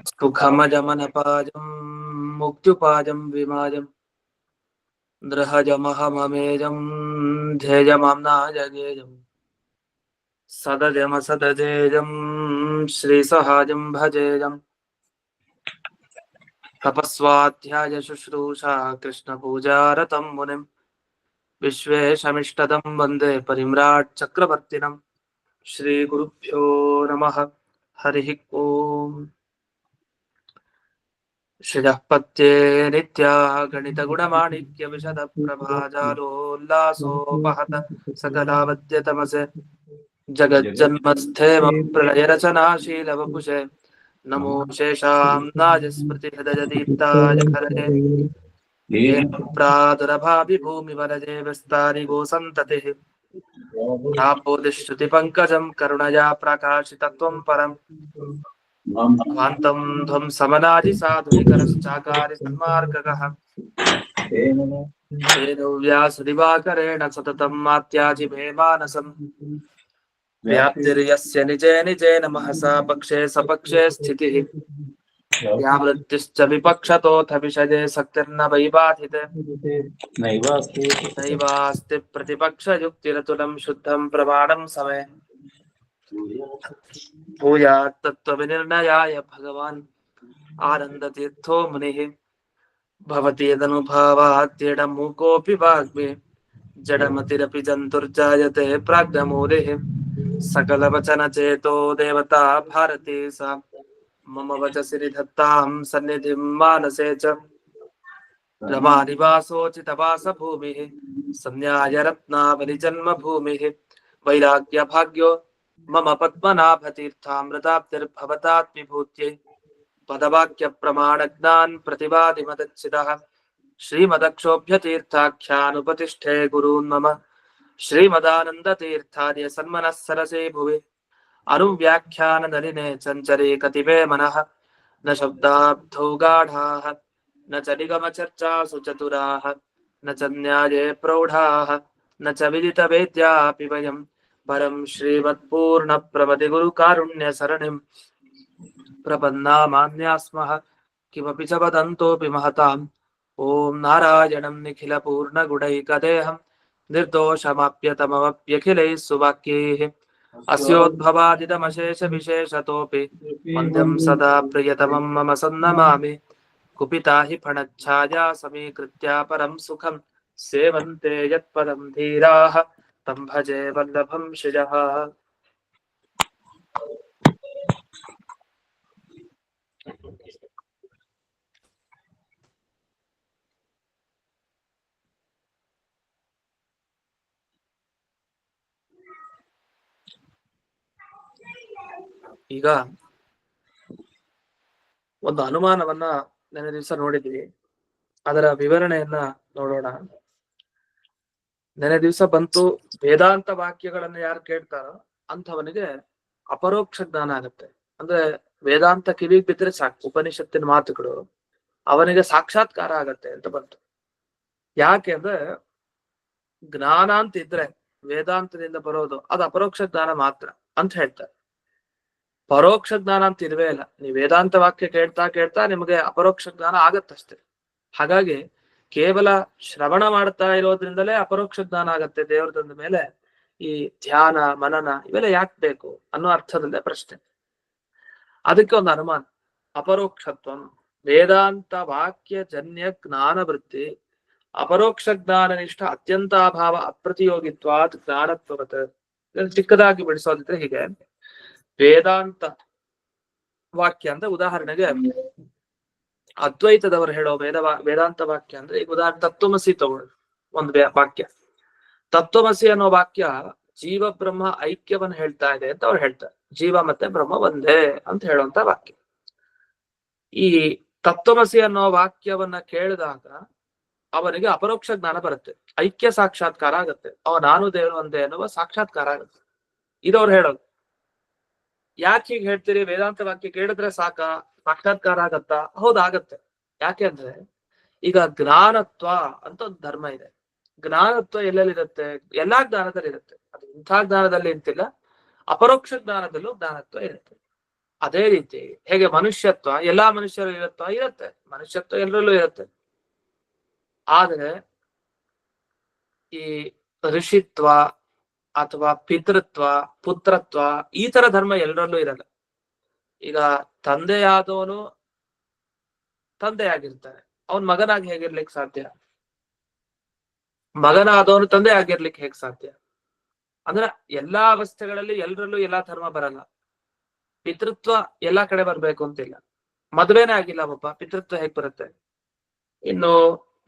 सुखमजमनपाजं मुक्त्युपाजं विमाजं दृहजमहममेजं ध्येयमाम्नाजगेजं सदजमसदजेजं श्रीसहाजं भजेजं तपस्वाध्याय शुश्रूषा कृष्णपूजारतं मुनिं विश्वेशमिष्टदं वन्दे परिम्राट् चक्रवर्तिनं श्रीगुरुभ्यो नमः हरिः ओम् श्रियःपत्ये नित्या गणितगुणमाणिक्यविशदप्रभाजालोल्लासोपहत सकलावद्यतमसे जगज्जन्मस्थेम प्रलयरचनाशीलवपुषे नमो शेषां नाजस्मृतिहृदयदीप्ताय खरये येन प्रादुरभाविभूमिवरजे विस्तारि गोसन्ततिः प्रापोदिश्रुतिपङ्कजं करुणया प्रकाशितत्वं परम् भान्तं ध्वं समनादिसाधुनिकरश्चाकारि सन्मार्गगः वेदव्यासदिवाकरेण सततं मात्याजि मे मानसम् व्याप्तिर्यस्य निजे निजेन महसा पक्षे सपक्षे स्थितिः व्यावृत्तिश्च विपक्षतोऽथ विषये शक्तिर्न वै बाधिते नैवास्ति प्रतिपक्षयुक्तिरतुलं शुद्धं प्रमाणं समे भूयात् तत्त्वविनिर्णयाय भगवान् आनन्दतीर्थो मुनिः भवति यदनुभावाद्यडमूकोऽपि वाग्मे जडमतिरपि जन्तुर्जायते प्राज्ञमूलिः सकलवचनचेतो देवता भारती सा मम वचसि निधत्तां सन्निधिं मानसे च रमानिवासोचितवासभूमिः संन्यायरत्नावलिजन्मभूमिः वैराग्यभाग्यो मम पद्मनाभतीर्थामृताब्धिर्भवतात् पदवाक्यप्रमाणज्ञान् प्रतिवादिमदच्चिदः श्रीमदक्षोभ्यतीर्थाख्यानुपतिष्ठे गुरून् मम श्रीमदानन्दतीर्थार्य सन्मनः सरसे भुवि अनुव्याख्याननलिने चञ्चले कतिपय मनः न शब्दाब्धौ गाढाः न च निगमचर्चासु चतुराः न च न्याये प्रौढाः न च विदितवेद्यापि वयं परं श्रीमत्पूर्णप्रमतिगुरुकारुण्यसरणिं प्रपन्नामान्यास्मः किमपि च वदन्तोऽपि महताम् ॐ नारायणं निखिलपूर्णगुणैकदेहं निर्दोषमाप्यतममप्यखिलैः सुवाक्यैः अस्योद्भवादिदमशेषविशेषतोऽपि वन्द्यं सदा प्रियतमं मम सन्नमामि कुपिता हि फणच्छाया समीकृत्य परं सुखं सेवन्ते यत्पदं धीराः तं भजे वल्लभं श्रियः ಈಗ ಒಂದು ಅನುಮಾನವನ್ನ ನೆನೆ ದಿವಸ ನೋಡಿದ್ವಿ. ಅದರ ವಿವರಣೆಯನ್ನ ನೋಡೋಣ. ನೆನೆ ದಿವಸ ಬಂತು, ವೇದಾಂತ ವಾಕ್ಯಗಳನ್ನ ಯಾರು ಕೇಳ್ತಾರೋ ಅಂಥವನಿಗೆ ಅಪರೋಕ್ಷ ಜ್ಞಾನ ಆಗತ್ತೆ. ಅಂದ್ರೆ ವೇದಾಂತ ಕಿವಿಗೆ ಬಿದ್ದರೆ ಸಾಕು, ಉಪನಿಷತ್ತಿನ ಮಾತುಗಳು ಅವನಿಗೆ ಸಾಕ್ಷಾತ್ಕಾರ ಆಗತ್ತೆ ಅಂತ ಬಂತು. ಯಾಕೆ ಅಂದ್ರೆ ಜ್ಞಾನ ಅಂತ ಇದ್ರೆ ವೇದಾಂತದಿಂದ ಬರೋದು ಅದು ಅಪರೋಕ್ಷ ಜ್ಞಾನ ಮಾತ್ರ ಅಂತ ಹೇಳ್ತಾರೆ. ಪರೋಕ್ಷ ಜ್ಞಾನ ಅಂತ ಇಲ್ವೇ ಇಲ್ಲ. ನೀವು ವೇದಾಂತ ವಾಕ್ಯ ಕೇಳ್ತಾ ಕೇಳ್ತಾ ನಿಮಗೆ ಅಪರೋಕ್ಷ ಜ್ಞಾನ ಆಗತ್ತಷ್ಟೇ. ಹಾಗಾಗಿ ಕೇವಲ ಶ್ರವಣ ಮಾಡ್ತಾ ಇರೋದ್ರಿಂದಲೇ ಅಪರೋಕ್ಷ ಜ್ಞಾನ ಆಗತ್ತೆ ದೇವರದಂದ ಮೇಲೆ ಈ ಧ್ಯಾನ ಮನನ ಇವೆಲ್ಲ ಯಾಕೆ ಬೇಕು ಅನ್ನೋ ಅರ್ಥದಲ್ಲೇ ಪ್ರಶ್ನೆ. ಅದಕ್ಕೆ ಒಂದು ಅನುಮಾನ. ಅಪರೋಕ್ಷತ್ವಂ ವೇದಾಂತ ವಾಕ್ಯ ಜನ್ಯ ಜ್ಞಾನ ವೃತ್ತಿ ಅಪರೋಕ್ಷ ಜ್ಞಾನ ನಿಷ್ಠ ಅತ್ಯಂತಾಭಾವ ಅಪ್ರತಿಯೋಗಿತ್ವಾತ್ ಜ್ಞಾನತ್ವವತ್. ಚಿಕ್ಕದಾಗಿ ಬಿಡಿಸೋದಿದ್ರೆ ಹೀಗೆ, ವೇದಾಂತ ವಾಕ್ಯ ಅಂದ್ರೆ ಉದಾಹರಣೆಗೆ ಅದ್ವೈತದವರು ಹೇಳೋ ವೇದಾಂತ ವಾಕ್ಯ ಅಂದ್ರೆ ಈಗ ಉದಾಹರಣೆ ತತ್ವಮಸಿ ತಗೊಳ್ಳಿ. ಒಂದು ವಾಕ್ಯ ತತ್ವಮಸಿ ಅನ್ನೋ ವಾಕ್ಯ ಜೀವ ಬ್ರಹ್ಮ ಐಕ್ಯವನ್ನ ಹೇಳ್ತಾ ಇದೆ ಅಂತ ಅವ್ರು ಹೇಳ್ತಾರೆ. ಜೀವ ಮತ್ತೆ ಬ್ರಹ್ಮ ಒಂದೇ ಅಂತ ಹೇಳುವಂತ ವಾಕ್ಯ. ಈ ತತ್ವಮಸಿ ಅನ್ನೋ ವಾಕ್ಯವನ್ನ ಕೇಳಿದಾಗ ಅವನಿಗೆ ಅಪರೋಕ್ಷ ಜ್ಞಾನ ಬರುತ್ತೆ, ಐಕ್ಯ ಸಾಕ್ಷಾತ್ಕಾರ ಆಗತ್ತೆ, ನಾನು ದೇವರು ಒಂದೇ ಅನ್ನುವ ಸಾಕ್ಷಾತ್ಕಾರ ಆಗುತ್ತೆ. ಇದವ್ರು ಹೇಳೋದು. ಯಾಕೆ ಹೀಗೆ ಹೇಳ್ತೀರಿ? ವೇದಾಂತ ವಾಕ್ಯ ಕೇಳಿದ್ರೆ ಸಾಕ್ಷಾತ್ಕಾರ ಆಗತ್ತಾ? ಹೌದಾಗತ್ತೆ. ಯಾಕೆ ಅಂದ್ರೆ ಈಗ ಜ್ಞಾನತ್ವ ಅಂತ ಒಂದು ಧರ್ಮ ಇದೆ. ಜ್ಞಾನತ್ವ ಎಲ್ಲೆಲ್ಲಿರುತ್ತೆ? ಎಲ್ಲಾ ಜ್ಞಾನದಲ್ಲಿ ಇರುತ್ತೆ. ಅದು ಇಂಥ ಜ್ಞಾನದಲ್ಲಿ ಅಂತಿಲ್ಲ, ಅಪರೋಕ್ಷ ಜ್ಞಾನದಲ್ಲೂ ಜ್ಞಾನತ್ವ ಇರುತ್ತೆ. ಅದೇ ರೀತಿ ಹೇಗೆ ಮನುಷ್ಯತ್ವ ಎಲ್ಲಾ ಮನುಷ್ಯರು ಇರುತ್ತೆ, ಮನುಷ್ಯತ್ವ ಎಲ್ಲರಲ್ಲೂ ಇರುತ್ತೆ. ಆದ್ರೆ ಈ ಋಷಿತ್ವ ಅಥವಾ ಪಿತೃತ್ವ, ಪುತ್ರತ್ವ ಈ ತರ ಧರ್ಮ ಎಲ್ಲರಲ್ಲೂ ಇರಲ್ಲ. ಈಗ ತಂದೆಯಾದವನು ತಂದೆಯಾಗಿರ್ತಾನೆ, ಅವನ್ ಮಗನಾಗಿ ಹೇಗಿರ್ಲಿಕ್ಕೆ ಸಾಧ್ಯ? ಮಗನಾದವನು ತಂದೆ ಆಗಿರ್ಲಿಕ್ಕೆ ಹೇಗ್ ಸಾಧ್ಯ? ಅಂದ್ರೆ ಎಲ್ಲಾ ಅವಸ್ಥೆಗಳಲ್ಲಿ ಎಲ್ಲರಲ್ಲೂ ಎಲ್ಲಾ ಧರ್ಮ ಬರಲ್ಲ. ಪಿತೃತ್ವ ಎಲ್ಲಾ ಕಡೆ ಬರ್ಬೇಕು ಅಂತಿಲ್ಲ. ಮದುವೆನೇ ಆಗಿಲ್ಲ ಒಬ್ಬ, ಪಿತೃತ್ವ ಹೇಗ್ ಬರುತ್ತೆ? ಇನ್ನು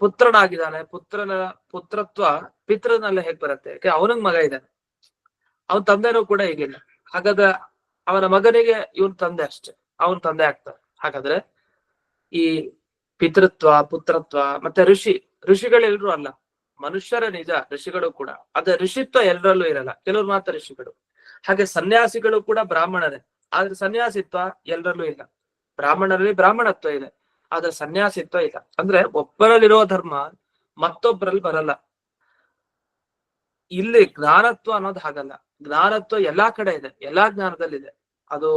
ಪುತ್ರನಾಗಿದ್ದಾನೆ, ಪುತ್ರತ್ವ ಪಿತೃನಲ್ಲ ಹೇಗ್ ಬರುತ್ತೆ? ಯಾಕೆ ಅವನಿಗೆ ಮಗ ಇದ್ದಾನೆ, ಅವನ ತಂದೆನೂ ಕೂಡ ಹೀಗಿಲ್ಲ. ಹಾಗಾದ್ರೆ ಅವನ ಮಗನಿಗೆ ಇವನ್ ತಂದೆ ಅಷ್ಟೇ, ಅವನ್ ತಂದೆ ಆಗ್ತಾನೆ. ಹಾಗಾದ್ರೆ ಈ ಪಿತೃತ್ವ, ಪುತ್ರತ್ವ ಮತ್ತೆ ಋಷಿಗಳೆಲ್ರು ಅಲ್ಲ, ಮನುಷ್ಯರ ನಿಜ ಋಷಿಗಳು ಕೂಡ. ಅದ ಋಷಿತ್ವ ಎಲ್ಲರಲ್ಲೂ ಇರಲ್ಲ, ಕೆಲವ್ರು ಮಾತ್ರ ಋಷಿಗಳು. ಹಾಗೆ ಸನ್ಯಾಸಿಗಳು ಕೂಡ ಬ್ರಾಹ್ಮಣರೇ, ಆದ್ರೆ ಸನ್ಯಾಸಿತ್ವ ಎಲ್ಲರಲ್ಲೂ ಇಲ್ಲ. ಬ್ರಾಹ್ಮಣರಲ್ಲಿ ಬ್ರಾಹ್ಮಣತ್ವ ಇದೆ, ಆದ್ರೆ ಸನ್ಯಾಸಿತ್ವ ಇಲ್ಲ. ಅಂದ್ರೆ ಒಬ್ಬರಲ್ಲಿರೋ ಧರ್ಮ ಮತ್ತೊಬ್ಬರಲ್ಲಿ ಬರಲ್ಲ. ಇಲ್ಲಿ ಜ್ಞಾನತ್ವ ಅನ್ನೋದು ಹಾಗಲ್ಲ. ಜ್ಞಾನತ್ವ ಎಲ್ಲಾ ಕಡೆ ಇದೆ, ಎಲ್ಲಾ ಜ್ಞಾನದಲ್ಲಿದೆ. ಅದು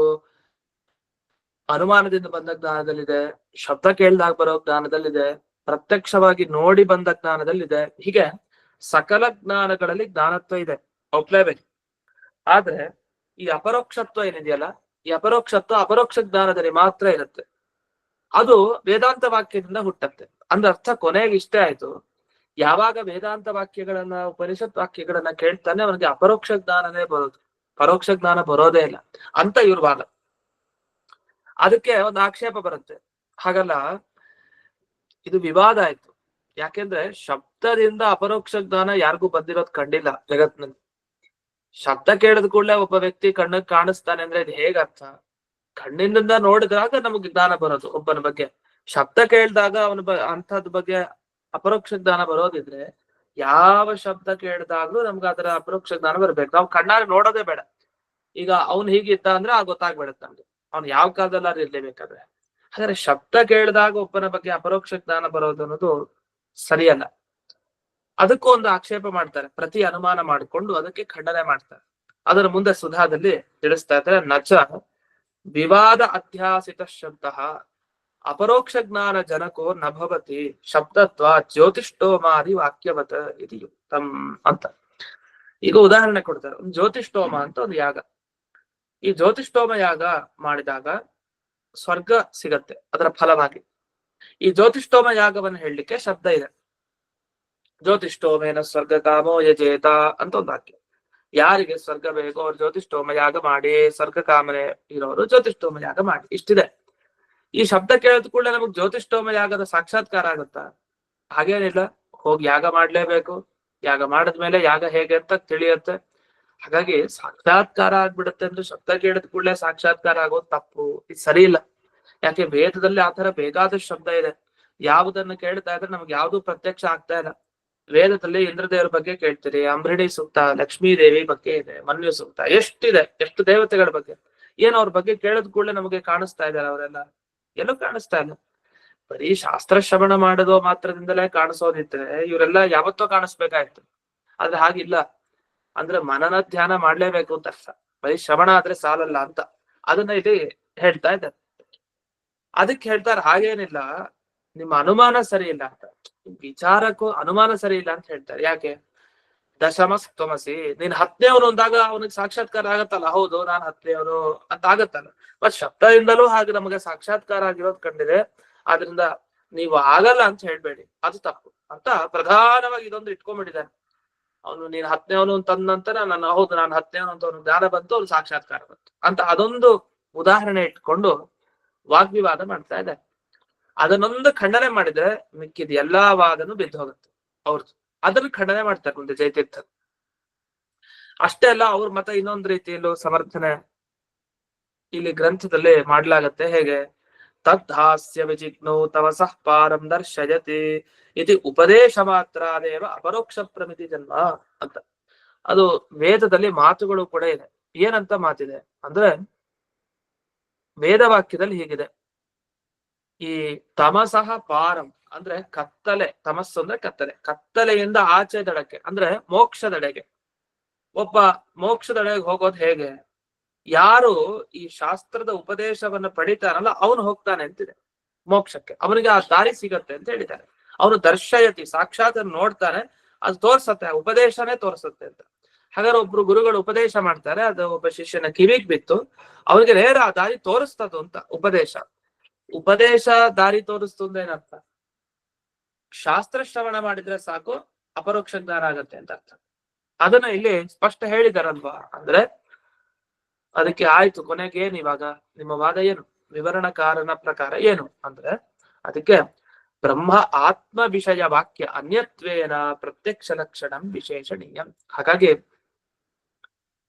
ಅನುಮಾನದಿಂದ ಬಂದ ಜ್ಞಾನದಲ್ಲಿದೆ, ಶಬ್ದ ಕೇಳ್ದಾಗ ಬರೋ ಜ್ಞಾನದಲ್ಲಿದೆ, ಪ್ರತ್ಯಕ್ಷವಾಗಿ ನೋಡಿ ಬಂದ ಜ್ಞಾನದಲ್ಲಿದೆ. ಹೀಗೆ ಸಕಲ ಜ್ಞಾನಗಳಲ್ಲಿ ಜ್ಞಾನತ್ವ ಇದೆ, ಒಪ್ಲೇಬೇಕು. ಆದ್ರೆ ಈ ಅಪರೋಕ್ಷತ್ವ ಏನಿದೆಯಲ್ಲ, ಈ ಅಪರೋಕ್ಷತ್ವ ಅಪರೋಕ್ಷ ಜ್ಞಾನದಲ್ಲಿ ಮಾತ್ರ ಇರುತ್ತೆ. ಅದು ವೇದಾಂತ ವಾಕ್ಯದಿಂದ ಹುಟ್ಟತ್ತೆ. ಅಂದ್ರೆ ಅರ್ಥ ಕೊನೆಗೆ ಇಷ್ಟೇ ಆಯ್ತು, ಯಾವಾಗ ವೇದಾಂತ ವಾಕ್ಯಗಳನ್ನ, ಉಪನಿಷತ್ ವಾಕ್ಯಗಳನ್ನ ಕೇಳ್ತಾನೆ ಅವನಿಗೆ ಅಪರೋಕ್ಷ ಜ್ಞಾನನೇ ಬರೋದು, ಪರೋಕ್ಷ ಜ್ಞಾನ ಬರೋದೇ ಇಲ್ಲ ಅಂತ ಇವ್ರ ವಾದ. ಅದಕ್ಕೆ ಒಂದು ಆಕ್ಷೇಪ ಬರುತ್ತೆ, ಹಾಗಲ್ಲ, ಇದು ವಿವಾದ ಆಯ್ತು. ಯಾಕೆಂದ್ರೆ ಶಬ್ದದಿಂದ ಅಪರೋಕ್ಷ ಜ್ಞಾನ ಯಾರಿಗೂ ಬಂದಿರೋದು ಕಂಡಿಲ್ಲ ಜಗತ್ನಲ್ಲಿ. ಶಬ್ದ ಕೇಳಿದ ಕೂಡಲೇ ಒಬ್ಬ ವ್ಯಕ್ತಿ ಕಣ್ಣಿಗೆ ಕಾಣಿಸ್ತಾನೆ ಅಂದ್ರೆ ಇದು ಹೇಗ ಅರ್ಥ? ಕಣ್ಣಿನಿಂದ ನೋಡಿದಾಗ ನಮಗೆ ಜ್ಞಾನ ಬರೋದು ಒಬ್ಬನ ಬಗ್ಗೆ. ಶಬ್ದ ಕೇಳಿದಾಗ ಅವನ ಅಂಥದ್ ಬಗ್ಗೆ ಅಪರೋಕ್ಷ ಜ್ಞಾನ ಬರೋದಿದ್ರೆ, ಯಾವ ಶಬ್ದ ಕೇಳಿದಾಗ್ಲೂ ನಮ್ಗೆ ಅದರ ಅಪರೋಕ್ಷ ಜ್ಞಾನ ಬರ್ಬೇಕು. ನಾವು ಕಣ್ಣಾರೆ ನೋಡೋದೇ ಬೇಡ. ಈಗ ಅವ್ನು ಹೀಗಿದ್ದ ಅಂದ್ರೆ ಗೊತ್ತಾಗ್ಬಿಡುತ್ತೆ ನಮ್ಗೆ, ಅವ್ನು ಯಾವ ಕಾಲದಲ್ಲಾದ್ರೂ ಇರ್ಲೇಬೇಕಾದ್ರೆ. ಹಾಗಾದ್ರೆ ಶಬ್ದ ಕೇಳಿದಾಗ ಒಬ್ಬನ ಬಗ್ಗೆ ಅಪರೋಕ್ಷ ಜ್ಞಾನ ಬರೋದು ಅನ್ನೋದು ಸರಿಯಲ್ಲ. ಅದಕ್ಕೂ ಒಂದು ಆಕ್ಷೇಪ ಮಾಡ್ತಾರೆ, ಪ್ರತಿ ಅನುಮಾನ ಮಾಡಿಕೊಂಡು ಅದಕ್ಕೆ ಖಂಡನೆ ಮಾಡ್ತಾರೆ. ಅದರ ಮುಂದೆ ಸುಧಾದಲ್ಲಿ ತಿಳಿಸ್ತಾ ಇದ್ದಾರೆ, ನಚ ವಿವಾದ ಅಧ್ಯಾಸಿತ ಶಬ್ದ ಅಪರೋಕ್ಷ ಜ್ಞಾನ ಜನಕೋ ನಭವತಿ ಶಬ್ದತ್ವ ಜ್ಯೋತಿಷ್ಠೋಮಾದಿ ವಾಕ್ಯವತ ಇದು ಯುಕ್ತಂ ಅಂತ. ಈಗ ಉದಾಹರಣೆ ಕೊಡ್ತಾರೆ. ಒಂದು ಜ್ಯೋತಿಷ್ಠೋಮ ಅಂತ ಒಂದು ಯಾಗ. ಈ ಜ್ಯೋತಿಷ್ಠೋಮ ಯಾಗ ಮಾಡಿದಾಗ ಸ್ವರ್ಗ ಸಿಗತ್ತೆ ಅದರ ಫಲವಾಗಿ. ಈ ಜ್ಯೋತಿಷ್ಠೋಮ ಯಾಗವನ್ನು ಹೇಳಲಿಕ್ಕೆ ಶಬ್ದ ಇದೆ. ಜ್ಯೋತಿಷ್ಠೋಮೇನ ಸ್ವರ್ಗ ಕಾಮೋ ಯಜೇತ ಅಂತ ಒಂದು ವಾಕ್ಯ. ಯಾರಿಗೆ ಸ್ವರ್ಗ ಬೇಕೋ ಅವ್ರು ಜ್ಯೋತಿಷ್ಠೋಮ ಯಾಗ ಮಾಡಿ, ಸ್ವರ್ಗ ಕಾಮನೆ ಇರೋರು ಜ್ಯೋತಿಷ್ಠೋಮ ಯಾಗ ಮಾಡಿ, ಇಷ್ಟಿದೆ. ಈ ಶಬ್ದ ಕೇಳಿದ ಕೂಡಲೇ ನಮಗ್ ಜ್ಯೋತಿಷ್ಠೋಮ ಯಾಗದ ಸಾಕ್ಷಾತ್ಕಾರ ಆಗುತ್ತಾ? ಹಾಗೇನಿಲ್ಲ, ಹೋಗಿ ಯಾಗ ಮಾಡ್ಲೇಬೇಕು. ಯಾಗ ಮಾಡಿದ್ಮೇಲೆ ಯಾಗ ಹೇಗೆ ಅಂತ ತಿಳಿಯುತ್ತೆ. ಹಾಗಾಗಿ ಸಾಕ್ಷಾತ್ಕಾರ ಆಗ್ಬಿಡುತ್ತೆ ಅಂದ್ರೆ ಶಬ್ದ ಕೇಳಿದ ಕೂಡಲೇ ಸಾಕ್ಷಾತ್ಕಾರ ಆಗೋದು ತಪ್ಪು, ಇದು ಸರಿ ಇಲ್ಲ. ಯಾಕೆ ವೇದದಲ್ಲಿ ಆತರ ಬೇಕಾದಷ್ಟು ಶಬ್ದ ಇದೆ. ಯಾವುದನ್ನು ಕೇಳ್ತಾ ಇದ್ರೆ ನಮ್ಗೆ ಯಾವ್ದು ಪ್ರತ್ಯಕ್ಷ ಆಗ್ತಾ ಇಲ್ಲ. ವೇದದಲ್ಲಿ ಇಂದ್ರದೇವರ ಬಗ್ಗೆ ಕೇಳ್ತೀರಿ, ಅಂಬರಿಣಿ ಸೂಕ್ತ, ಲಕ್ಷ್ಮೀ ದೇವಿ ಬಗ್ಗೆ ಇದೆ, ಮನ್ಯು ಸೂಕ್ತ, ಎಷ್ಟಿದೆ, ಎಷ್ಟು ದೇವತೆಗಳ ಬಗ್ಗೆ. ಏನ್ ಅವ್ರ ಬಗ್ಗೆ ಕೇಳಿದ ಕೂಡಲೇ ನಮಗೆ ಕಾಣಿಸ್ತಾ ಇದ್ದಾರೆ ಅವರೆಲ್ಲ? ಎಲ್ಲೂ ಕಾಣಿಸ್ತಾ ಇಲ್ಲ. ಬರೀ ಶಾಸ್ತ್ರ ಶ್ರವಣ ಮಾಡೋದು ಮಾತ್ರದಿಂದಲೇ ಕಾಣಿಸೋದಿದ್ರೆ ಇವರೆಲ್ಲ ಯಾವತ್ತೋ ಕಾಣಿಸ್ಬೇಕಾಯ್ತು. ಆದ್ರೆ ಹಾಗಿಲ್ಲ. ಅಂದ್ರೆ ಮನನ ಧ್ಯಾನ ಮಾಡ್ಲೇಬೇಕು ಅಂತ ಅರ್ಥ, ಬರೀ ಶ್ರವಣ ಆದ್ರೆ ಸಾಲಲ್ಲ ಅಂತ. ಅದನ್ನ ಇಲ್ಲಿ ಹೇಳ್ತಾ ಇದ್ದಾರೆ. ಅದಕ್ಕೆ ಹೇಳ್ತಾರೆ ಹಾಗೇನಿಲ್ಲ, ನಿಮ್ಮ ಅನುಮಾನ ಸರಿ ಇಲ್ಲ ಅಂತ. ವಿಚಾರಕ್ಕೂ ಅನುಮಾನ ಸರಿ ಇಲ್ಲ ಅಂತ ಹೇಳ್ತಾರೆ. ಯಾಕೆ? ದಶಮಸ್ತಮಸಿ, ನೀನ್ 10ನೇವನು ಅಂದಾಗ ಅವನಿಗೆ ಸಾಕ್ಷಾತ್ಕಾರ ಆಗತ್ತಲ್ಲ, ಹೌದು ನಾನು 10ನೇವನು ಅಂತ ಆಗತ್ತಲ್ಲ. ಮತ್ ಶಬ್ದದಿಂದಲೂ ಹಾಗೆ ನಮಗೆ ಸಾಕ್ಷಾತ್ಕಾರ ಆಗಿರೋದು ಕಂಡಿದೆ. ಆದ್ರಿಂದ ನೀವು ಆಗಲ್ಲ ಅಂತ ಹೇಳ್ಬೇಡಿ, ಅದು ತಪ್ಪು ಅಂತ ಪ್ರಧಾನವಾಗಿ ಇದೊಂದು ಇಟ್ಕೊಂಡ್ಬಿಟ್ಟಿದ್ದಾನೆ ಅವನು. ನೀನ್ 10ನೇವನು ಅಂತಂದ ನಂತರ ನಾನು ಹೌದು ನಾನು 10ನೇವನು ಅಂತ ಅವ್ನು ಜ್ಞಾನ ಬಂತು, ಅವ್ನು ಸಾಕ್ಷಾತ್ಕಾರ ಬಂತು ಅಂತ ಅದೊಂದು ಉದಾಹರಣೆ ಇಟ್ಕೊಂಡು ವಾಗ್ವಿವಾದ ಮಾಡ್ತಾ ಇದ್ದಾರೆ. ಅದನ್ನೊಂದು ಖಂಡನೆ ಮಾಡಿದ್ರೆ ಮಿಕ್ಕಿದ ಎಲ್ಲಾ ವಾದನು ಬಿದ್ದು ಹೋಗುತ್ತೆ ಅವ್ರದ್ದು. ಅದನ್ನ ಖಂಡನೆ ಮಾಡ್ತಾರೆ ಮುಂದೆ ಜಯತೀರ್ಥ. ಅಷ್ಟೇ ಅಲ್ಲ, ಅವ್ರ ಮತ ಇನ್ನೊಂದು ರೀತಿಯಲ್ಲೂ ಸಮರ್ಥನೆ ಇಲ್ಲಿ ಗ್ರಂಥದಲ್ಲಿ ಮಾಡ್ಲಾಗತ್ತೆ. ಹೇಗೆ? ತದ್ಹಾಸ್ಯ ವಿಜಿಗ್ನೋ ತವಸಃ ಪಾರಂ ದರ್ಶಯತಿ ಇದು ಉಪದೇಶ ಮಾತ್ರ ದೇವ ಅಪರೋಕ್ಷ ಪ್ರಮಿತಿ ಜನ್ಮ ಅಂತ. ಅದು ವೇದದಲ್ಲಿ ಮಾತುಗಳು ಕೂಡ ಇದೆ. ಏನಂತ ಮಾತಿದೆ ಅಂದ್ರೆ, ವೇದವಾಕ್ಯದಲ್ಲಿ ಹೀಗಿದೆ, ಈ ತಮಸಃ ಪಾರಂ ಅಂದ್ರೆ ಕತ್ತಲೆ, ತಮಸ್ಸು ಅಂದ್ರೆ ಕತ್ತಲೆ, ಕತ್ತಲೆಯಿಂದ ಆಚೆ ದಡಕ್ಕೆ ಅಂದ್ರೆ ಮೋಕ್ಷದೆಡೆಗೆ. ಒಬ್ಬ ಮೋಕ್ಷದೆಡೆಗೆ ಹೋಗೋದು ಹೇಗೆ? ಯಾರು ಈ ಶಾಸ್ತ್ರದ ಉಪದೇಶವನ್ನ ಪಡಿತಾನಲ್ಲ ಅವನು ಹೋಗ್ತಾನೆ ಅಂತಿದೆ ಮೋಕ್ಷಕ್ಕೆ, ಅವನಿಗೆ ಆ ದಾರಿ ಸಿಗತ್ತೆ ಅಂತ ಹೇಳಿದ್ದಾರೆ. ಅವನು ದರ್ಶಯತಿ, ಸಾಕ್ಷಾತ್ ನೋಡ್ತಾನೆ, ಅದು ತೋರ್ಸತ್ತೆ, ಉಪದೇಶನೇ ತೋರ್ಸತ್ತೆ ಅಂತ. ಹಾಗಾದ್ರೆ ಒಬ್ರು ಗುರುಗಳು ಉಪದೇಶ ಮಾಡ್ತಾರೆ, ಅದು ಒಬ್ಬ ಶಿಷ್ಯನ ಕಿವಿಗ್ ಬಿತ್ತು, ಅವನಿಗೆ ನೇರ ಆ ದಾರಿ ತೋರಿಸ್ತದು ಅಂತ. ಉಪದೇಶ ದಾರಿ ತೋರಿಸ್ತು ಅಂದ್ರೆ ಏನರ್ಥ? ಶಾಸ್ತ್ರ ಶ್ರವಣ ಮಾಡಿದ್ರೆ ಸಾಕು ಅಪರೋಕ್ಷ ಜ್ಞಾನ ಆಗತ್ತೆ ಅಂತ ಅರ್ಥ. ಅದನ್ನ ಇಲ್ಲಿ ಸ್ಪಷ್ಟ ಹೇಳಿದಾರಲ್ವಾ. ಅಂದ್ರೆ ಅದಕ್ಕೆ ಆಯ್ತು, ಕೊನೆಗೆ ಏನು ಇವಾಗ ನಿಮ್ಮ ವಾದ ಏನು, ವಿವರಣಕಾರನ ಪ್ರಕಾರ ಏನು ಅಂದ್ರೆ, ಅದಕ್ಕೆ ಬ್ರಹ್ಮ ಆತ್ಮ ವಿಷಯ ವಾಕ್ಯ ಅನ್ಯತ್ವೇನ ಪ್ರತ್ಯಕ್ಷ ಲಕ್ಷಣಂ ವಿಶೇಷಣೀಯಂ. ಹಾಗಾಗಿ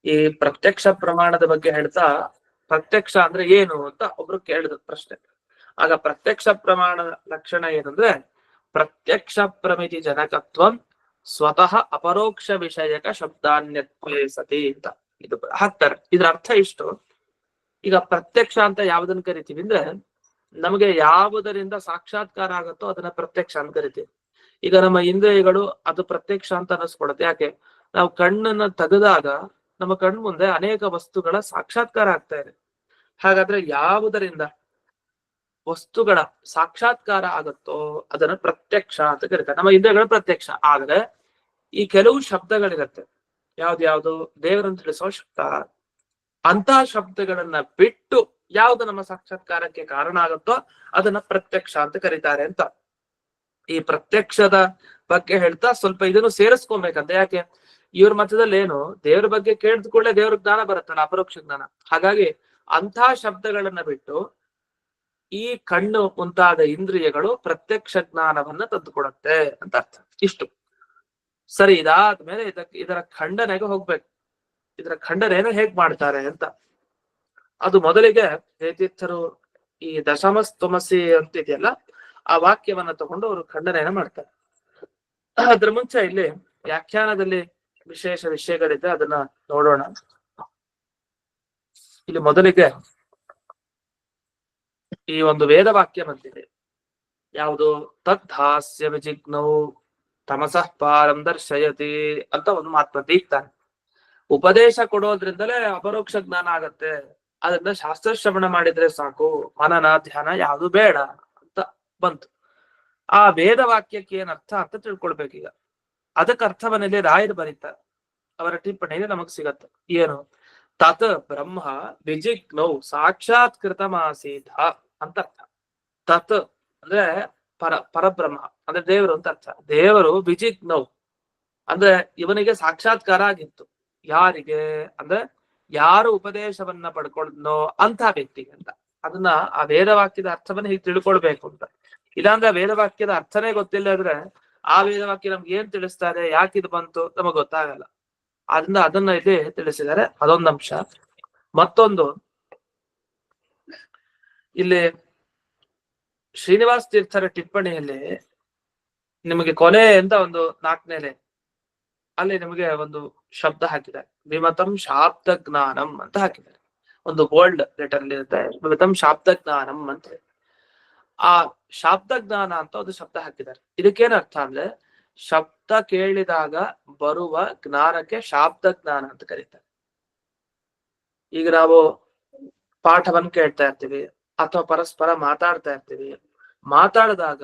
ಈ ಪ್ರತ್ಯಕ್ಷ ಪ್ರಮಾಣದ ಬಗ್ಗೆ ಹೇಳ್ತಾ, ಪ್ರತ್ಯಕ್ಷ ಅಂದ್ರೆ ಏನು ಅಂತ ಒಬ್ರು ಕೇಳಿದ ಪ್ರಶ್ನೆ. ಆಗ ಪ್ರತ್ಯಕ್ಷ ಪ್ರಮಾಣ ಲಕ್ಷಣ ಏನಂದ್ರೆ, ಪ್ರತ್ಯಕ್ಷ ಪ್ರಮಿತಿ ಜನಕತ್ವಂ ಸ್ವತಃ ಅಪರೋಕ್ಷ ವಿಷಯಕ ಶಬ್ದಾನ್ಯತ್ವೇ ಸತಿ ಅಂತ ಇದು ಹಾಕ್ತಾರೆ. ಇದ್ರ ಅರ್ಥ ಇಷ್ಟು. ಈಗ ಪ್ರತ್ಯಕ್ಷ ಅಂತ ಯಾವ್ದನ್ನ ಕರಿತೀವಿ ಅಂದ್ರೆ, ನಮಗೆ ಯಾವುದರಿಂದ ಸಾಕ್ಷಾತ್ಕಾರ ಆಗುತ್ತೋ ಅದನ್ನ ಪ್ರತ್ಯಕ್ಷ ಅಂತ ಕರಿತೀವಿ. ಈಗ ನಮ್ಮ ಇಂದ್ರಿಯಗಳು ಅದು ಪ್ರತ್ಯಕ್ಷ ಅಂತ ಅನಿಸ್ಕೊಡುತ್ತೆ. ಯಾಕೆ? ನಾವು ಕಣ್ಣನ್ನ ತೆಗೆದಾಗ ನಮ್ಮ ಕಣ್ಣು ಮುಂದೆ ಅನೇಕ ವಸ್ತುಗಳ ಸಾಕ್ಷಾತ್ಕಾರ ಆಗ್ತಾ ಇದೆ. ಹಾಗಾದ್ರೆ ಯಾವುದರಿಂದ ವಸ್ತುಗಳ ಸಾಕ್ಷಾತ್ಕಾರ ಆಗುತ್ತೋ ಅದನ್ನ ಪ್ರತ್ಯಕ್ಷ ಅಂತ ಕರೀತಾರೆ. ನಮ್ಮ ಇಂದ್ರಿಯಗಳು ಪ್ರತ್ಯಕ್ಷ. ಆದ್ರೆ ಈ ಕೆಲವು ಶಬ್ದಗಳಿರತ್ತೆ, ಯಾವ್ದು ದೇವರನ್ನು ತಿಳಿಸೋ ಶಬ್ದ, ಅಂತ ಶಬ್ದಗಳನ್ನ ಬಿಟ್ಟು ಯಾವ್ದು ನಮ್ಮ ಸಾಕ್ಷಾತ್ಕಾರಕ್ಕೆ ಕಾರಣ ಆಗುತ್ತೋ ಅದನ್ನ ಪ್ರತ್ಯಕ್ಷ ಅಂತ ಕರೀತಾರೆ ಅಂತ. ಈ ಪ್ರತ್ಯಕ್ಷದ ಬಗ್ಗೆ ಹೇಳ್ತಾ ಸ್ವಲ್ಪ ಇದನ್ನು ಸೇರಿಸ್ಕೊಬೇಕಂತ. ಯಾಕೆ? ಇವ್ರ ಮತದಲ್ಲಿ ಏನು, ದೇವ್ರ ಬಗ್ಗೆ ಕೇಳಿದ ಕೂಡಲೇ ದೇವ್ರ ಜ್ಞಾನ ಬರುತ್ತಲ್ಲ, ಅಪರೋಕ್ಷ ಜ್ಞಾನ. ಹಾಗಾಗಿ ಅಂಥ ಶಬ್ದಗಳನ್ನ ಬಿಟ್ಟು ಈ ಕಣ್ಣು ಮುಂತಾದ ಇಂದ್ರಿಯಗಳು ಪ್ರತ್ಯಕ್ಷ ಜ್ಞಾನವನ್ನ ತಂದುಕೊಡುತ್ತೆ ಅಂತ ಅರ್ಥ. ಇಷ್ಟು ಸರಿ. ಇದಾದ್ಮೇಲೆ ಇದರ ಖಂಡನೆಗೆ ಹೋಗ್ಬೇಕು. ಇದರ ಖಂಡನೆಯನ್ನು ಹೇಗ್ ಮಾಡ್ತಾರೆ ಅಂತ. ಅದು ಮೊದಲಿಗೆ ಹೇತೀರ್ಥರು ಈ ದಶಮಸ್ತಮಸಿ ಅಂತ ಇದೆಯಲ್ಲ, ಆ ವಾಕ್ಯವನ್ನ ತಗೊಂಡು ಅವರು ಖಂಡನೆಯನ್ನ ಮಾಡ್ತಾರೆ. ಅದ್ರ ಮುಂಚೆ ಇಲ್ಲಿ ವ್ಯಾಖ್ಯಾನದಲ್ಲಿ ವಿಶೇಷ ವಿಷಯಗಳಿದೆ, ಅದನ್ನ ನೋಡೋಣ. ಇಲ್ಲಿ ಮೊದಲಿಗೆ ಈ ಒಂದು ವೇದ ವಾಕ್ಯ ಬಂದಿದೆ, ಯಾವುದು? ತದ್ಹಾಸ್ಯ ವಿಜಿಗ್ನೌ ತಮಸಃ ಪಾರಂ ದರ್ಶಯತಿ ಅಂತ ಒಂದು ಮಾತು ಬಂದಿರ್ತಾನೆ. ಉಪದೇಶ ಕೊಡೋದ್ರಿಂದಲೇ ಅಪರೋಕ್ಷ ಜ್ಞಾನ ಆಗತ್ತೆ, ಅದರಿಂದ ಶಾಸ್ತ್ರ ಶ್ರವಣ ಮಾಡಿದ್ರೆ ಸಾಕು, ಮನನ ಧ್ಯಾನ ಯಾವುದು ಬೇಡ ಅಂತ ಬಂತು. ಆ ವೇದ ವಾಕ್ಯಕ್ಕೆ ಏನ್ ಅರ್ಥ ಅಂತ ತಿಳ್ಕೊಳ್ಬೇಕೀಗ. ಅದಕ್ಕೆ ಅರ್ಥವನ್ನಲ್ಲಿ ರಾಯರು ಬರೀತಾರೆ, ಅವರ ಟಿಪ್ಪಣಿಯಲ್ಲಿ ನಮಗ್ ಸಿಗತ್ತೆ. ಏನು? ತತ್ ಬ್ರಹ್ಮ ವಿಜಿಗ್ನೌ ಸಾಕ್ಷಾತ್ಕೃತಮಾಸೀತ ಅಂತ ಅರ್ಥ. ತತ್ ಅಂದ್ರೆ ಪರಬ್ರಹ್ಮ ಅಂದ್ರೆ ದೇವರು ಅಂತ ಅರ್ಥ. ದೇವರು ವಿಜಿಗ್ನೌ ಅಂದ್ರೆ ಇವನಿಗೆ ಸಾಕ್ಷಾತ್ಕಾರ ಆಗಿತ್ತು. ಯಾರಿಗೆ ಅಂದ್ರೆ ಯಾರು ಉಪದೇಶವನ್ನ ಪಡ್ಕೊಂಡ್ನೋ ಅಂತ ವ್ಯಕ್ತಿಗೆ ಅಂತ. ಅದನ್ನ ಆ ವೇದವಾಕ್ಯದ ಅರ್ಥವನ್ನ ಹೀಗೆ ತಿಳ್ಕೊಳ್ಬೇಕು ಅಂತ. ಇಲ್ಲಾಂದ್ರೆ ಆ ವೇದವಾಕ್ಯದ ಅರ್ಥನೇ ಗೊತ್ತಿಲ್ಲ ಅಂದ್ರೆ ಆ ವೇದವಾಕ್ಯ ನಮ್ಗೆ ಏನ್ ತಿಳಿಸ್ತಾರೆ, ಯಾಕಿದು ಬಂತು ನಮಗ್ ಗೊತ್ತಾಗಲ್ಲ. ಅದನ್ನ ಇಲ್ಲಿ ತಿಳಿಸಿದ್ದಾರೆ. ಅದೊಂದು ಅಂಶ. ಮತ್ತೊಂದು, ಇಲ್ಲಿ ಶ್ರೀನಿವಾಸ ತೀರ್ಥರ ಟಿಪ್ಪಣಿಯಲ್ಲಿ ನಿಮಗೆ ಕೊನೆ ಅಂತ ಒಂದು 4ನೇ ಅಲ್ಲಿ ನಿಮಗೆ ಒಂದು ಶಬ್ದ ಹಾಕಿದ್ದಾರೆ, ವಿಮತಂ ಶಾಬ್ದ ಜ್ಞಾನಂ ಅಂತ ಹಾಕಿದ್ದಾರೆ. ಒಂದು ಬೋಲ್ಡ್ ಲೆಟರ್ ಅಲ್ಲಿ ಇರುತ್ತೆ, ವಿಮತಂ ಶಾಬ್ದ ಜ್ಞಾನಂ ಅಂತ. ಆ ಶಾಬ್ದ ಜ್ಞಾನ ಅಂತ ಒಂದು ಶಬ್ದ ಹಾಕಿದ್ದಾರೆ. ಇದಕ್ಕೇನ್ ಅರ್ಥ ಅಂದ್ರೆ, ಶಬ್ದ ಕೇಳಿದಾಗ ಬರುವ ಜ್ಞಾನಕ್ಕೆ ಶಾಬ್ದ ಜ್ಞಾನ ಅಂತ ಕರೀತಾರೆ. ಈಗ ನಾವು ಪಾಠವನ್ನು ಕೇಳ್ತಾ ಇರ್ತೀವಿ ಅಥವಾ ಪರಸ್ಪರ ಮಾತಾಡ್ತಾ ಇರ್ತೀವಿ. ಮಾತಾಡಿದಾಗ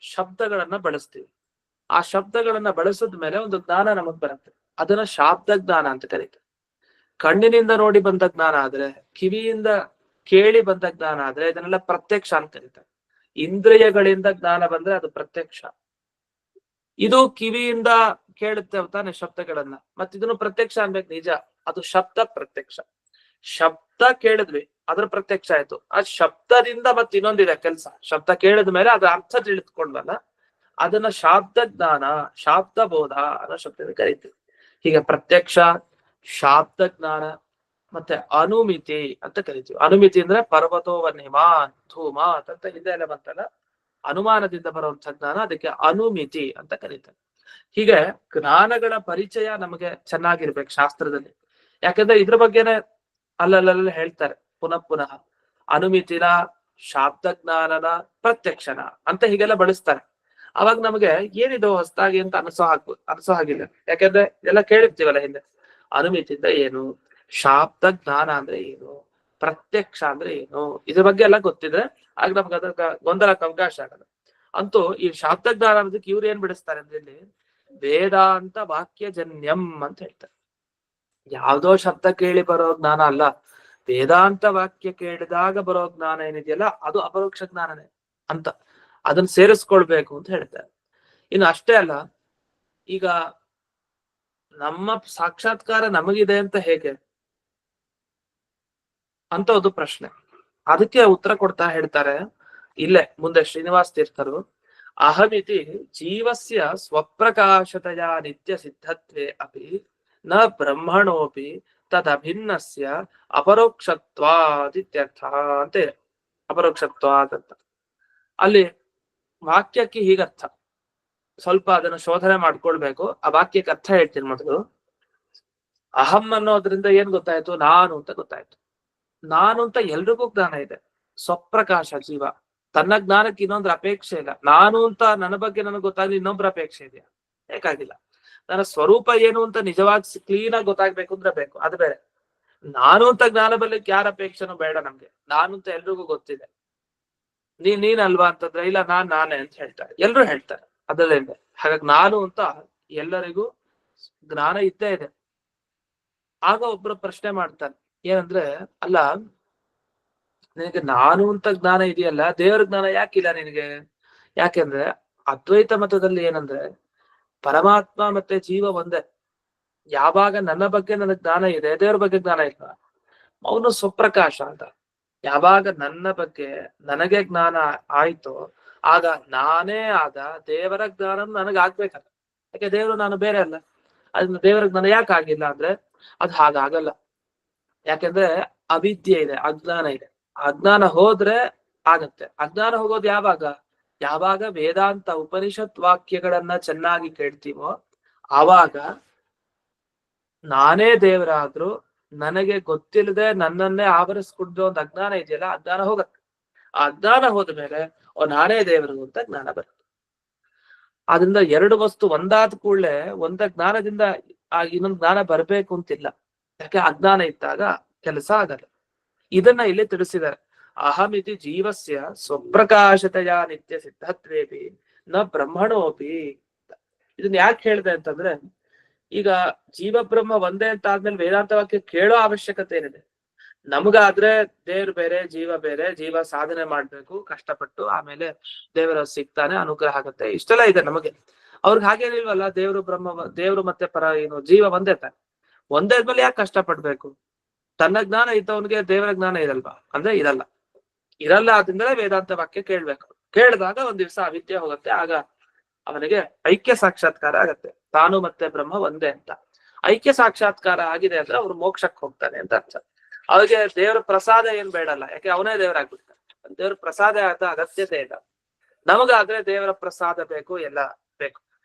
ಶಬ್ದಗಳನ್ನ ಬಳಸ್ತೀವಿ. ಆ ಶಬ್ದಗಳನ್ನ ಬಳಸಿದ ಮೇಲೆ ಒಂದು ಜ್ಞಾನ ನಮಗ್ ಬರುತ್ತೆ, ಅದನ್ನ ಶಾಬ್ದ ಜ್ಞಾನ ಅಂತ ಕರೀತಾರೆ. ಕಣ್ಣಿನಿಂದ ನೋಡಿ ಬಂದ ಜ್ಞಾನ ಆದ್ರೆ, ಕಿವಿಯಿಂದ ಕೇಳಿ ಬಂದ ಜ್ಞಾನ ಆದ್ರೆ ಇದನ್ನೆಲ್ಲ ಪ್ರತ್ಯಕ್ಷ ಅಂತ ಕರೀತಾರೆ. ಇಂದ್ರಿಯಗಳಿಂದ ಜ್ಞಾನ ಬಂದ್ರೆ ಅದು ಪ್ರತ್ಯಕ್ಷ. ಇದು ಕಿವಿಯಿಂದ ಕೇಳುತ್ತೆ ತಾನೆ ಶಬ್ದಗಳನ್ನ, ಮತ್ತಿದನ್ನು ಪ್ರತ್ಯಕ್ಷ ಅನ್ಬೇಕು. ನಿಜ, ಅದು ಶಬ್ದ ಪ್ರತ್ಯಕ್ಷ. ಶಬ್ದ ಕೇಳಿದ್ವಿ, ಅದ್ರ ಪ್ರತ್ಯಕ್ಷ ಆಯ್ತು. ಆ ಶಬ್ದದಿಂದ ಮತ್ತೆ ಇನ್ನೊಂದಿದೆ ಕೆಲಸ. ಶಬ್ದ ಕೇಳಿದ ಮೇಲೆ ಅದ್ರ ಅರ್ಥ ತಿಳಿದುಕೊಂಡ್ವಲ್ಲ, ಅದನ್ನ ಶಾಬ್ದ ಜ್ಞಾನ, ಶಾಬ್ದ ಬೋಧ ಅನ್ನೋ ಶಬ್ದದಿಂದ ಕರಿತೀವಿ. ಹೀಗೆ ಪ್ರತ್ಯಕ್ಷ, ಶಾಬ್ದ ಜ್ಞಾನ ಮತ್ತೆ ಅನುಮಿತಿ ಅಂತ ಕರಿತೀವಿ. ಅನುಮಿತಿ ಅಂದ್ರೆ ಪರ್ವತೋವನ್ನಿಮಾನ್ ಧೂಮಾತ್ ಅಂತ ಹಿಂದೆ ಎಲ್ಲ ಬಂತಲ್ಲ, ಅನುಮಾನದಿಂದ ಬರುವಂತ ಜ್ಞಾನ, ಅದಕ್ಕೆ ಅನುಮಿತಿ ಅಂತ ಕರೀತಾರೆ. ಹೀಗೆ ಜ್ಞಾನಗಳ ಪರಿಚಯ ನಮಗೆ ಚೆನ್ನಾಗಿರ್ಬೇಕು ಶಾಸ್ತ್ರದಲ್ಲಿ. ಯಾಕಂದ್ರೆ ಇದ್ರ ಬಗ್ಗೆನೆ ಅಲ್ಲಲ್ಲ ಹೇಳ್ತಾರೆ ಪುನಃ ಅನುಮಿತಿನ, ಶಾಬ್ದ ಜ್ಞಾನನ, ಪ್ರತ್ಯಕ್ಷನ ಅಂತ ಹೀಗೆಲ್ಲ ಬಳಸ್ತಾರೆ. ಅವಾಗ ನಮಗೆ ಏನಿದು ಹೊಸದಾಗಿ ಅಂತ ಅನ್ಸೋ ಹಾಗಿಲ್ಲ. ಯಾಕಂದ್ರೆ ಎಲ್ಲ ಕೇಳಿರ್ತೀವಲ್ಲ ಹಿಂದೆ. ಅನುಮಿತಿಯಿಂದ ಏನು, ಶಾಬ್ದ ಜ್ಞಾನ ಅಂದ್ರೆ ಏನು, ಪ್ರತ್ಯಕ್ಷ ಅಂದ್ರೆ ಏನು, ಇದ್ರ ಬಗ್ಗೆ ಎಲ್ಲ ಗೊತ್ತಿದ್ರೆ ಆಗ ನಮ್ಗೆ ಅದ್ರ ಗೊಂದಲಕ್ಕೆ ಅವಕಾಶ ಆಗಲ್ಲ. ಅಂತೂ ಈ ಶಾಬ್ದ ಜ್ಞಾನ ಅನ್ನೋದಕ್ಕೆ ಇವ್ರು ಏನ್ ಬಿಡಿಸ್ತಾರೆ ಅಂದ್ರೆ ಇಲ್ಲಿ ವೇದಾಂತ ವಾಕ್ಯ ಜನ್ಯಂ ಅಂತ ಹೇಳ್ತಾರೆ. ಯಾವ್ದೋ ಶಬ್ದ ಕೇಳಿ ಬರೋ ಜ್ಞಾನ ಅಲ್ಲ, ವೇದಾಂತ ವಾಕ್ಯ ಕೇಳಿದಾಗ ಬರೋ ಜ್ಞಾನ ಏನಿದೆಯಲ್ಲ ಅದು ಅಪರೋಕ್ಷ ಜ್ಞಾನನೇ ಅಂತ ಅದನ್ನ ಸೇರಿಸ್ಕೊಳ್ಬೇಕು ಅಂತ ಹೇಳ್ತಾರೆ. ಇನ್ನು ಅಷ್ಟೇ ಅಲ್ಲ, ಈಗ ನಮ್ಮ ಸಾಕ್ಷಾತ್ಕಾರ ನಮಗಿದೆ ಅಂತ ಹೇಗೆ ಅಂತ ಒಂದು ಪ್ರಶ್ನೆ. ಅದಕ್ಕೆ ಉತ್ತರ ಕೊಡ್ತಾ ಹೇಳ್ತಾರೆ ಇಲ್ಲೇ ಮುಂದೆ ಶ್ರೀನಿವಾಸ ತೀರ್ಥರು, ಅಹಮಿತಿ ಜೀವಸ್ಯ ಸ್ವಪ್ರಕಾಶತೆಯ ನಿತ್ಯ ಸಿದ್ಧತ್ವೇ ಅಪಿ ನ ಬ್ರಹ್ಮಣೋಪಿ ತದಭಿನ್ನಸ್ಯ ಅಪರೋಕ್ಷತ್ವಾದಿತ್ಯರ್ಥ ಅಂತ ಇದೆ. ಅಪರೋಕ್ಷತ್ವಾದ್ ಅಂತ ಅಲ್ಲಿ ವಾಕ್ಯಕ್ಕೆ ಹೀಗರ್ಥ, ಸ್ವಲ್ಪ ಅದನ್ನು ಶೋಧನೆ ಮಾಡ್ಕೊಳ್ಬೇಕು. ಆ ವಾಕ್ಯಕ್ಕೆ ಅರ್ಥ ಹೇಳ್ತೀನಿ ಮೊದಲು. ಅಹಂ ಅನ್ನೋದ್ರಿಂದ ಏನ್ ಗೊತ್ತಾಯ್ತು, ನಾನು ಅಂತ ಗೊತ್ತಾಯ್ತು. ನಾನು ಅಂತ ಎಲ್ರಿಗೂ ಜ್ಞಾನ ಇದೆ. ಸ್ವಪ್ರಕಾಶ ಜೀವ, ತನ್ನ ಜ್ಞಾನಕ್ಕೆ ಇನ್ನೊಂದ್ರ ಅಪೇಕ್ಷೆ ಇಲ್ಲ. ನಾನು ಅಂತ ನನ್ನ ಬಗ್ಗೆ ನನಗೆ ಗೊತ್ತಾಗ್ಲಿ ಇನ್ನೊಬ್ರ ಅಪೇಕ್ಷೆ ಇದೆಯಾ? ಬೇಕಾಗಿಲ್ಲ. ನನ್ನ ಸ್ವರೂಪ ಏನು ಅಂತ ನಿಜವಾಗಿ ಕ್ಲೀನ್ ಆಗಿ ಗೊತ್ತಾಗ್ಬೇಕು ಅಂದ್ರೆ ಬೇಕು, ಅದು ಬೇರೆ. ನಾನು ಅಂತ ಜ್ಞಾನ ಬರ್ಲಿಕ್ಕೆ ಯಾರ ಅಪೇಕ್ಷೆನೂ ಬೇಡ ನಮ್ಗೆ. ನಾನು ಅಂತ ಎಲ್ರಿಗೂ ಗೊತ್ತಿದೆ. ನೀನಲ್ವಾ ಅಂತಂದ್ರೆ ಇಲ್ಲ ನಾನೇ ಅಂತ ಹೇಳ್ತಾರೆ, ಎಲ್ರು ಹೇಳ್ತಾರೆ, ಅದರಲ್ಲೇ. ಹಾಗಾಗಿ ನಾನು ಅಂತ ಎಲ್ಲರಿಗೂ ಜ್ಞಾನ ಇದ್ದೇ ಇದೆ. ಆಗ ಒಬ್ರು ಪ್ರಶ್ನೆ ಮಾಡ್ತಾನೆ, ಏನಂದ್ರೆ ಅಲ್ಲ ನಿನಗೆ ನಾನು ಅಂತ ಜ್ಞಾನ ಇದೆಯಲ್ಲ, ದೇವರ ಜ್ಞಾನ ಯಾಕಿಲ್ಲ ನಿನಗೆ? ಯಾಕೆಂದ್ರೆ ಅದ್ವೈತ ಮತದಲ್ಲಿ ಏನಂದ್ರೆ ಪರಮಾತ್ಮ ಮತ್ತೆ ಜೀವ ಒಂದೇ. ಯಾವಾಗ ನನ್ನ ಬಗ್ಗೆ ನನಗೆ ಜ್ಞಾನ ಇದೆ, ದೇವರ ಬಗ್ಗೆ ಜ್ಞಾನ ಇಲ್ಲ, ಅವನು ಸ್ವಪ್ರಕಾಶ ಅಂತ. ಯಾವಾಗ ನನ್ನ ಬಗ್ಗೆ ನನಗೆ ಜ್ಞಾನ ಆಯ್ತು, ಆಗ ನಾನೇ ಆದ ದೇವರ ಜ್ಞಾನ ನನಗೆ ಆಗ್ಬೇಕಲ್ಲ. ಯಾಕೆ ದೇವರು ನಾನು ಬೇರೆ ಅಲ್ಲ. ಅದನ್ನ ದೇವರ ಜ್ಞಾನ ಯಾಕೆ ಆಗಿಲ್ಲ ಅಂದ್ರೆ ಅದು ಹಾಗಾಗಲ್ಲ. ಯಾಕೆಂದ್ರೆ ಅವಿದ್ಯೆ ಇದೆ, ಅಜ್ಞಾನ ಇದೆ. ಅಜ್ಞಾನ ಹೋದ್ರೆ ಆಗತ್ತೆ. ಅಜ್ಞಾನ ಹೋಗೋದು ಯಾವಾಗ? ಯಾವಾಗ ವೇದಾಂತ ಉಪನಿಷತ್ ವಾಕ್ಯಗಳನ್ನ ಚೆನ್ನಾಗಿ ಕೇಳ್ತೀವೋ ಆವಾಗ ನಾನೇ ದೇವರಾದ್ರೂ ನನಗೆ ಗೊತ್ತಿಲ್ಲದೆ ನನ್ನನ್ನೇ ಆವರಿಸ್ಕೊಂಡು ಒಂದು ಅಜ್ಞಾನ ಇದೆಯಲ್ಲ, ಅಜ್ಞಾನ ಹೋಗತ್ತೆ. ಆ ಅಜ್ಞಾನ ಹೋದ್ಮೇಲೆ ನಾನೇ ದೇವರು ಅಂತ ಜ್ಞಾನ ಬರುತ್ತೆ. ಆದ್ರಿಂದ ಎರಡು ವಸ್ತು ಒಂದಾದ ಕೂಡಲೇ ಒಂದ ಜ್ಞಾನದಿಂದ ಇನ್ನೊಂದು ಜ್ಞಾನ ಬರ್ಬೇಕು ಅಂತಿಲ್ಲ. ಯಾಕೆ ಅಜ್ಞಾನ ಇದ್ದಾಗ ಕೆಲಸ ಆಗಲ್ಲ. ಇದನ್ನ ಇಲ್ಲಿ ತಿಳಿಸಿದ್ದಾರೆ. ಅಹಮಿತಿ ಜೀವಸ್ಯ ಸ್ವಪ್ರಕಾಶತೆಯ ನಿತ್ಯ ಸಿದ್ಧತ್ವೇಪಿ ನ ಬ್ರಹ್ಮಣೋಪಿ. ಇದನ್ನ ಯಾಕೆ ಹೇಳಿದೆ ಅಂತಂದ್ರೆ, ಈಗ ಜೀವ ಬ್ರಹ್ಮ ಒಂದೇ ಅಂತ ಆದ್ಮೇಲೆ ವೇದಾಂತ ವಾಕ್ಯ ಕೇಳೋ ಅವಶ್ಯಕತೆ ಏನಿದೆ? ನಮಗಾದ್ರೆ ದೇವ್ರು ಬೇರೆ, ಜೀವ ಬೇರೆ. ಜೀವ ಸಾಧನೆ ಮಾಡ್ಬೇಕು ಕಷ್ಟಪಟ್ಟು, ಆಮೇಲೆ ದೇವರ ಸಿಗ್ತಾನೆ, ಅನುಗ್ರಹ ಆಗತ್ತೆ, ಇಷ್ಟೆಲ್ಲ ಇದೆ ನಮಗೆ. ಅವ್ರಿಗೆ ಹಾಗೇನಿಲ್ವಲ್ಲ, ದೇವ್ರು ಬ್ರಹ್ಮ, ದೇವ್ರು ಮತ್ತೆ ಜೀವ ಒಂದೇ ತಾನೆ. ಒಂದೇ ಆದ್ಮೇಲೆ ಯಾಕೆ ಕಷ್ಟಪಡ್ಬೇಕು? ತನ್ನ ಜ್ಞಾನ ಇದ್ದವನಿಗೆ ದೇವರ ಜ್ಞಾನ ಇರಲ್ವಾ ಅಂದ್ರೆ ಇರಲ್ಲ. ಆದ್ರಿಂದಲೇ ವೇದಾಂತ ವಾಕ್ಯ ಕೇಳ್ಬೇಕು. ಕೇಳಿದಾಗ ಒಂದ್ ದಿವ್ಸ ಅವಿದ್ಯೆ ಹೋಗುತ್ತೆ, ಆಗ ಅವನಿಗೆ ಐಕ್ಯ ಸಾಕ್ಷಾತ್ಕಾರ ಆಗತ್ತೆ. ತಾನು ಮತ್ತೆ ಬ್ರಹ್ಮ ಒಂದೇ ಅಂತ ಐಕ್ಯ ಸಾಕ್ಷಾತ್ಕಾರ ಆಗಿದೆ ಅಂದ್ರೆ ಅವ್ರು ಮೋಕ್ಷಕ್ಕೆ ಹೋಗ್ತಾನೆ ಅಂತ ಅರ್ಥ. ಅವ್ರಿಗೆ ದೇವರ ಪ್ರಸಾದ ಏನ್ ಬೇಡಲ್ಲ, ಯಾಕೆ ಅವನೇ ದೇವರಾಗ್ಬಿಡ್ತಾನೆ. ದೇವ್ರ ಪ್ರಸಾದ ಆದ ಅಗತ್ಯತೆ ಇಲ್ಲ. ನಮಗಾದ್ರೆ ದೇವರ ಪ್ರಸಾದ ಬೇಕು, ಎಲ್ಲ ಬೇಕು.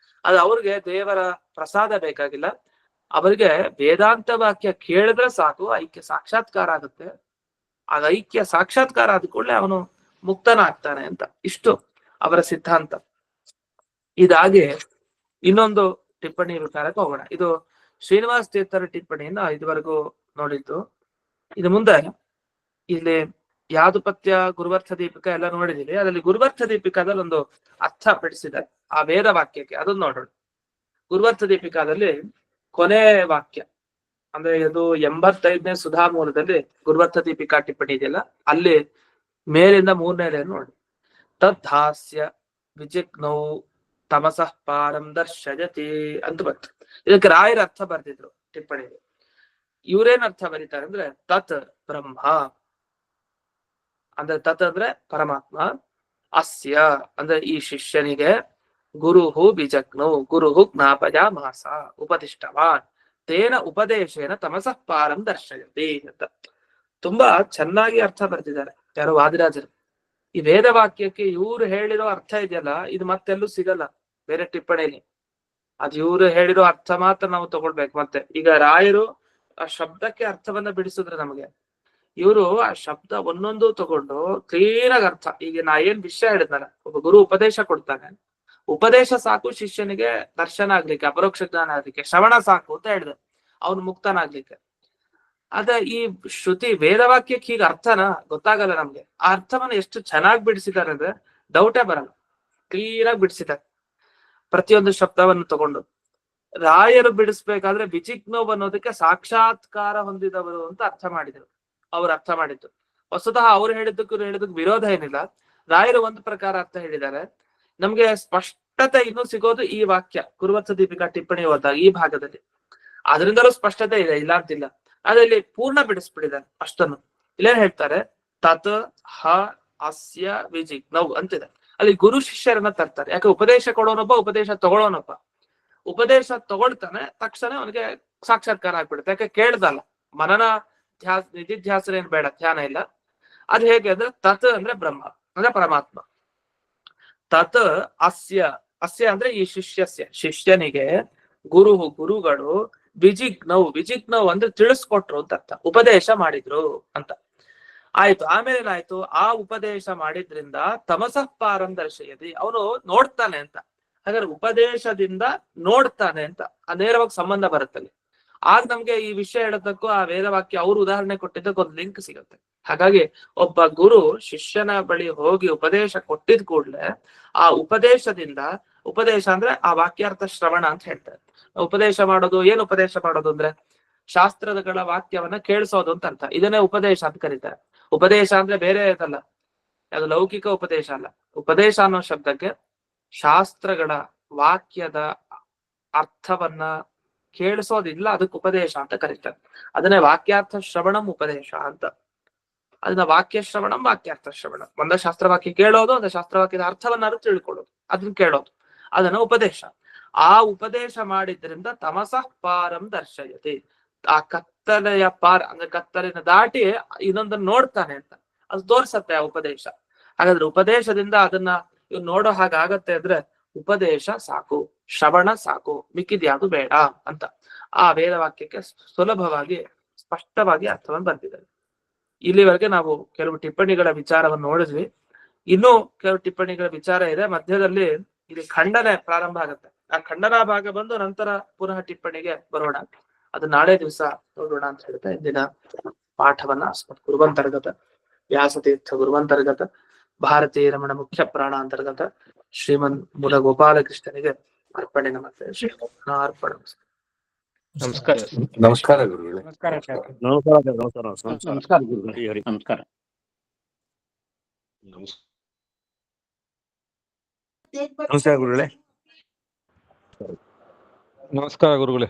ಅದು ಅವ್ರಿಗೆ ದೇವರ ಪ್ರಸಾದ ಬೇಕಾಗಿಲ್ಲ. ಅವರಿಗೆ ವೇದಾಂತ ವಾಕ್ಯ ಕೇಳಿದ್ರೆ ಸಾಕು, ಐಕ್ಯ ಸಾಕ್ಷಾತ್ಕಾರ ಆಗುತ್ತೆ. ಆಗ ಐಕ್ಯ ಸಾಕ್ಷಾತ್ಕಾರ ಆದ ಕೂಡಲೇ ಅವನು ಮುಕ್ತನಾಗ್ತಾನೆ ಅಂತ. ಇಷ್ಟು ಅವರ ಸಿದ್ಧಾಂತ. ಇದಾಗಿ ಇನ್ನೊಂದು ಟಿಪ್ಪಣಿ ವಿಚಾರಕ್ಕೆ ಹೋಗೋಣ. ಇದು ಶ್ರೀನಿವಾಸ ತೀರ್ಥರ ಟಿಪ್ಪಣಿಯನ್ನ ಇದುವರೆಗೂ ನೋಡಿದ್ದು. ಇದು ಮುಂದೆ ಇಲ್ಲಿ ಯಾದುಪತ್ಯ, ಗುರುವರ್ಥ ದೀಪಿಕ ಎಲ್ಲ ನೋಡಿದೀವಿ. ಅದರಲ್ಲಿ ಗುರುವರ್ಥ ದೀಪಿಕಾದಲ್ಲಿ ಒಂದು ಅರ್ಥ ಪಡಿಸಿದ್ದಾರೆ ಆ ವೇದ ವಾಕ್ಯಕ್ಕೆ, ಅದನ್ನ ನೋಡೋಣ. ಗುರುವರ್ಥ ದೀಪಿಕಾದಲ್ಲಿ ಕೊನೆ ವಾಕ್ಯ ಅಂದ್ರೆ ಇದು 85ನೇ ಸುಧಾಮೂಲದಲ್ಲಿ ಗುರುವರ್ಥ ದೀಪಿಕಾ ಟಿಪ್ಪಣಿ ಇದೆಯಲ್ಲ, ಅಲ್ಲಿ ಮೇಲಿಂದ 3ನೇ ನೋಡಿ. ತದ್ಹಾಸ್ಯ ವಿಜಿಗ್ನೌ ತಮಸಃ ಪಾರಂ ದರ್ಶಯತಿ ಅಂತ ಬಂತು. ಇದಕ್ಕೆ ರಾಯರ ಅರ್ಥ ಬರ್ದಿದ್ರು ಟಿಪ್ಪಣಿ. ಇವ್ರೇನ್ ಅರ್ಥ ಬರೀತಾರೆ ಅಂದ್ರೆ, ತತ್ ಬ್ರಹ್ಮ ಅಂದ್ರೆ ತತ್ ಅಂದ್ರೆ ಪರಮಾತ್ಮ, ಅಸ್ಯ ಅಂದ್ರೆ ಈ ಶಿಷ್ಯನಿಗೆ, ಗುರುಹು ಬಿಜಗ್ನೌ ಗುರುಹು ಜ್ಞಾಪಯಾಮಾಸ ಉಪದಿಷ್ಟವಾನ್ ತೇನ ಉಪದೇಶೇನ ತಮಸಃ ಪಾರಂ ದರ್ಶಯತಿ ಅಂತ ತುಂಬಾ ಚೆನ್ನಾಗಿ ಅರ್ಥ ಬರ್ತಿದ್ದಾರೆ ಯಾರೋ ವಾದಿರಾಜರು. ಈ ವೇದ ವಾಕ್ಯಕ್ಕೆ ಇವ್ರು ಹೇಳಿರೋ ಅರ್ಥ ಇದೆಯಲ್ಲ, ಇದು ಮತ್ತೆಲ್ಲೂ ಸಿಗಲ್ಲ ಬೇರೆ ಟಿಪ್ಪಣಿಲಿ. ಅದು ಇವ್ರು ಹೇಳಿರೋ ಅರ್ಥ ಮಾತ್ರ ನಾವು ತಗೊಳ್ಬೇಕು. ಮತ್ತೆ ಈಗ ರಾಯರು ಆ ಶಬ್ದಕ್ಕೆ ಅರ್ಥವನ್ನ ಬಿಡಿಸಿದ್ರೆ ನಮಗೆ, ಇವರು ಆ ಶಬ್ದ ಒಂದೊಂದು ತಗೊಂಡು ಕ್ಲೀನ್ ಆಗಿ ಅರ್ಥ. ಈಗ ನಾ ಏನ್ ವಿಷಯ ಹೇಳಿದ್ನಲ್ಲ, ಒಬ್ಬ ಗುರು ಉಪದೇಶ ಕೊಡ್ತಾನೆ, ಉಪದೇಶ ಸಾಕು ಶಿಷ್ಯನಿಗೆ ದರ್ಶನ ಆಗ್ಲಿಕ್ಕೆ, ಅಪರೋಕ್ಷ ಜ್ಞಾನ ಆಗ್ಲಿಕ್ಕೆ. ಶ್ರವಣ ಸಾಕು ಅಂತ ಹೇಳಿದೆ, ಅವನು ಮುಕ್ತನಾಗ್ಲಿಕ್ಕೆ. ಅದ ಈ ಶ್ರುತಿ ವೇದವಾಕ್ಯಕ್ಕೆ ಹೀಗೆ ಅರ್ಥನ ಗೊತ್ತಾಗಲ್ಲ ನಮ್ಗೆ. ಆ ಅರ್ಥವನ್ನ ಎಷ್ಟು ಚೆನ್ನಾಗಿ ಬಿಡಿಸಿದ್ದಾರೆ ಅಂದ್ರೆ ಡೌಟೇ ಬರಲ್ಲ, ಕ್ಲಿಯರ್ ಆಗಿ ಬಿಡಿಸಿದ್ದಾರೆ ಪ್ರತಿಯೊಂದು ಶಬ್ದವನ್ನು ತಗೊಂಡು. ರಾಯರು ಬಿಡಿಸ್ಬೇಕಾದ್ರೆ ವಿಜಿಗ್ನೋವ್ ಅನ್ನೋದಕ್ಕೆ ಸಾಕ್ಷಾತ್ಕಾರ ಹೊಂದಿದವರು ಅಂತ ಅರ್ಥ ಮಾಡಿದರು, ಅವ್ರು ಅರ್ಥ ಮಾಡಿದ್ದು. ವಸ್ತುತಃ ಅವ್ರು ಹೇಳಿದ್ದಕ್ಕೂ ವಿರೋಧ ಏನಿಲ್ಲ. ರಾಯರು ಒಂದು ಪ್ರಕಾರ ಅರ್ಥ ಹೇಳಿದ್ದಾರೆ. ನಮ್ಗೆ ಸ್ಪಷ್ಟತೆ ಇನ್ನೂ ಸಿಗೋದು ಈ ವಾಕ್ಯ ಕುರುವತ್ಸ ದೀಪಿಕಾ ಟಿಪ್ಪಣಿ ಓದಿದಾಗ ಈ ಭಾಗದಲ್ಲಿ. ಅದರಿಂದಲೂ ಸ್ಪಷ್ಟತೆ ಇದೆ, ಇಲ್ಲ ಅಂತಿಲ್ಲ. ಆದ್ರೆ ಇಲ್ಲಿ ಪೂರ್ಣ ಬಿಡಿಸ್ಬಿಟ್ಟಿದ್ದಾರೆ ಅಷ್ಟನ್ನು. ಇಲ್ಲೇನ್ ಹೇಳ್ತಾರೆ, ತತ್ ಹ ಅಸ್ಯ ವಿಜಿಗ್ನೌ ಅಂತಿದೆ. ಅಲ್ಲಿ ಗುರು ಶಿಷ್ಯರನ್ನ ತರ್ತಾರೆ. ಯಾಕೆ ಉಪದೇಶ ಕೊಡೋನೊಬ್ಬ, ಉಪದೇಶ ತಗೊಳ್ಳೋನೊಬ್ಬ. ಉಪದೇಶ ತಗೊಳ್ತಾನೆ, ತಕ್ಷಣ ಅವನಿಗೆ ಸಾಕ್ಷಾತ್ಕಾರ ಆಗ್ಬಿಡುತ್ತೆ. ಯಾಕೆ ಕೇಳ್ದಲ್ಲ, ಮನನ ನಿಧಿಧ್ಯಾಸನ ಏನ್ ಬೇಡ, ಧ್ಯಾನ ಇಲ್ಲ. ಅದ್ ಹೇಗೆ ಅಂದ್ರೆ ತತ್ ಅಂದ್ರೆ ಬ್ರಹ್ಮ ಅಂದ್ರೆ ಪರಮಾತ್ಮ. ತತ್ ಅಸ್ಯ, ಅಸ್ಯ ಅಂದ್ರೆ ಈ ಶಿಷ್ಯನಿಗೆ ಗುರುಗಳು ವಿಜಿಗ್ನೌ ಅಂದ್ರೆ ತಿಳಿಸ್ಕೊಟ್ರು ಅಂತ ಅರ್ಥ, ಉಪದೇಶ ಮಾಡಿದ್ರು ಅಂತ ಆಯ್ತು. ಆಮೇಲೆ ಏನಾಯ್ತು, ಆ ಉಪದೇಶ ಮಾಡಿದ್ರಿಂದ ತಮಸಃ ಪಾರಂ ದರ್ಶಯತಿ, ಅವನು ನೋಡ್ತಾನೆ ಅಂತ. ಹಾಗಾದ್ರೆ ಉಪದೇಶದಿಂದ ನೋಡ್ತಾನೆ ಅಂತ ನೇರವಾಗಿ ಸಂಬಂಧ ಬರುತ್ತಲ್ಲಿ. ಆಗ ನಮ್ಗೆ ಈ ವಿಷಯ ಹೇಳೋದಕ್ಕೂ ಆ ವೇದವಾಕ್ಯ ಅವ್ರು ಉದಾಹರಣೆ ಕೊಟ್ಟಿದ್ದಕ್ಕೆ ಒಂದು ಲಿಂಕ್ ಸಿಗುತ್ತೆ. ಹಾಗಾಗಿ ಒಬ್ಬ ಗುರು ಶಿಷ್ಯನ ಬಳಿ ಹೋಗಿ ಉಪದೇಶ ಕೊಟ್ಟಿದ್ ಕೂಡ್ಲೆ ಆ ಉಪದೇಶದಿಂದ, ಉಪದೇಶ ಅಂದ್ರೆ ಆ ವಾಕ್ಯಾರ್ಥ ಶ್ರವಣ ಅಂತ ಹೇಳ್ತಾರೆ. ಉಪದೇಶ ಮಾಡೋದು, ಏನ್ ಉಪದೇಶ ಮಾಡೋದು ಅಂದ್ರೆ ಶಾಸ್ತ್ರಗಳ ವಾಕ್ಯವನ್ನ ಕೇಳಿಸೋದು ಅಂತ ಅರ್ಥ. ಇದನ್ನೇ ಉಪದೇಶ ಅಂತ ಕರೀತಾರೆ. ಉಪದೇಶ ಅಂದ್ರೆ ಬೇರೆ ಇದಲ್ಲ, ಅದು ಲೌಕಿಕ ಉಪದೇಶ ಅಲ್ಲ. ಉಪದೇಶ ಅನ್ನೋ ಶಬ್ದಕ್ಕೆ ಶಾಸ್ತ್ರಗಳ ವಾಕ್ಯದ ಅರ್ಥವನ್ನ ಕೇಳಿಸೋದಿಲ್ಲ, ಅದಕ್ಕೆ ಉಪದೇಶ ಅಂತ ಕರೀತಾರೆ. ಅದನ್ನೇ ವಾಕ್ಯಾರ್ಥ ಶ್ರವಣಂ ಉಪದೇಶ ಅಂತ. ಅದನ್ನ ವಾಕ್ಯ ಶ್ರವಣಂ ವಾಕ್ಯಾರ್ಥ ಶ್ರವಣ, ಒಂದ ಶಾಸ್ತ್ರವಾಕ್ಯ ಕೇಳೋದು, ಒಂದು ಶಾಸ್ತ್ರವಾಕ್ಯದ ಅರ್ಥವನ್ನಾದ್ರೂ ತಿಳ್ಕೊಳ್ಳೋದು, ಅದನ್ನ ಕೇಳೋದು, ಅದನ್ನ ಉಪದೇಶ. ಆ ಉಪದೇಶ ಮಾಡಿದ್ರಿಂದ ತಮಸಃ ಪಾರಂ ದರ್ಶಯತಿ, ಆ ಕತ್ತಲೆಯ ಪಾರ ಅಂದ್ರೆ ಕತ್ತಲಿನ ದಾಟಿ ಇನ್ನೊಂದನ್ನ ನೋಡ್ತಾನೆ ಅಂತ ಅದು ತೋರ್ಸತ್ತೆ ಆ ಉಪದೇಶ. ಹಾಗಾದ್ರೆ ಉಪದೇಶದಿಂದ ಅದನ್ನ ಇವ್ ನೋಡೋ ಹಾಗಾಗತ್ತೆ ಅಂದ್ರೆ ಉಪದೇಶ ಸಾಕು, ಶ್ರವಣ ಸಾಕು, ಮಿಕ್ಕಿದ್ಯಾವುದು ಬೇಡ ಅಂತ ಆ ವೇದವಾಕ್ಯಕ್ಕೆ ಸುಲಭವಾಗಿ ಸ್ಪಷ್ಟವಾಗಿ ಅರ್ಥವನ್ನು ಬರ್ತಿದ್ದಾರೆ. ಇಲ್ಲಿವರೆಗೆ ನಾವು ಕೆಲವು ಟಿಪ್ಪಣಿಗಳ ವಿಚಾರವನ್ನು ನೋಡಿದ್ವಿ. ಇನ್ನೂ ಕೆಲವು ಟಿಪ್ಪಣಿಗಳ ವಿಚಾರ ಇದೆ. ಮಧ್ಯದಲ್ಲಿ ಇಲ್ಲಿ ಖಂಡನೆ ಪ್ರಾರಂಭ ಆಗುತ್ತೆ. ಆ ಖಂಡನಾ ಭಾಗ ಬಂದು ನಂತರ ಪುನಃ ಟಿಪ್ಪಣಿಗೆ ಬರೋಣ. ಅದು ನಾಳೆ ದಿವಸ ನೋಡೋಣ ಅಂತ ಹೇಳ್ತಾ ಇಂದಿನ ಪಾಠವನ್ನ ಗುರುವಂತರ್ಗತ ವ್ಯಾಸತೀರ್ಥ ಗುರುವಂತರ್ಗತ ಭಾರತೀಯ ರಮಣ ಮುಖ್ಯ ಪ್ರಾಣ ಅಂತರ್ಗತ ಶ್ರೀಮನ್ ಮುಲ ಗೋಪಾಲಕೃಷ್ಣನಿಗೆ ಅರ್ಪಣೆ. ನಮಸ್ತೆ. ಅರ್ಪಣ. ನಮಸ್ಕಾರ. ನಮಸ್ಕಾರ ಗುರುಗಳೇ. ನಮಸ್ಕಾರ ಗುರುಗಳೇ. ನಮಸ್ಕಾರ. ನಮಸ್ಕಾರ ಗುರುಗಳೇ. ನಮಸ್ಕಾರ ಗುರುಗಳೇ.